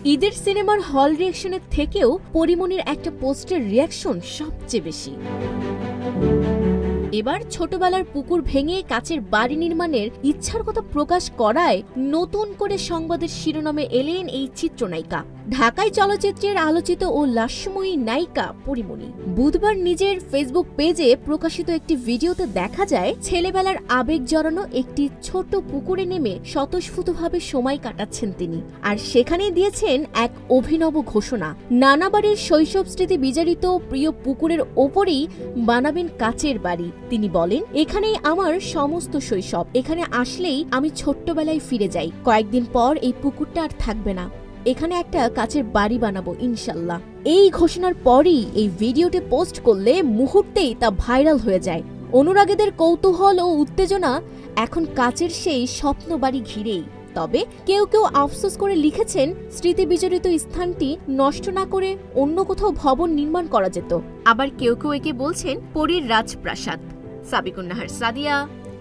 ঈদের সিনেমার হল রিঅ্যাকশনের থেকেও পরিমণির একটা পোস্টের রিঅ্যাকশন সবচেয়ে বেশি। এবার ছোটবেলার পুকুর ভেঙে কাচের বাড়ি নির্মাণের ইচ্ছার কথা প্রকাশ করায় নতুন করে সংবাদের শিরোনামে এলেন এই চিত্রনায়িকা। ঢাকায় চলচ্চিত্রের আলোচিত ও লাস্যময়ী নায়িকা পরিমণি বুধবার নিজের ফেসবুক পেজে প্রকাশিত একটি ভিডিওতে দেখা যায় ছেলেবেলার আবেগ জড়ানো একটি ছোট পুকুরে নেমে স্বতঃস্ফূর্তভাবে সময় কাটাচ্ছেন তিনি। আর সেখানেই দিয়েছেন এক অভিনব ঘোষণা, নানাবারের শৈশব স্মৃতি বিজড়িত প্রিয় পুকুরের ওপরেই বানাবেন কাচের বাড়ি। তিনি বলেন, এখানেই আমার সমস্ত শৈশব, এখানে আসলেই আমি ছোট্টবেলায় ফিরে যাই। কয়েকদিন পর এই পুকুরটা আর থাকবে না, এখানে একটা কাচের বাড়ি বানাবো ইনশাল্লাহ। এই ঘোষণার পরই এই ভিডিওটি পোস্ট করলে মুহূর্তেই তা ভাইরাল হয়ে যায়। অনুরাগীদের কৌতূহল ও উত্তেজনা এখন কাচের সেই স্বপ্ন বাড়ি ঘিরেই। তবে কেউ কেউ আফসোস করে লিখেছেন, স্মৃতি বিজড়িত স্থানটি নষ্ট না করে অন্য কোথাও ভবন নির্মাণ করা যেত। আবার কেউ কেউ একে বলছেন পরীর রাজপ্রাসাদ। Sabikun Nahar Sadia,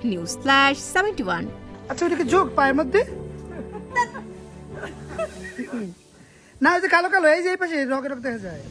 news flash 71। আচ্ছা, ওটাকে যোগ পায়ের মধ্যে না, কালো কালো এই যে এই পাশে রক রক দেখা যায়।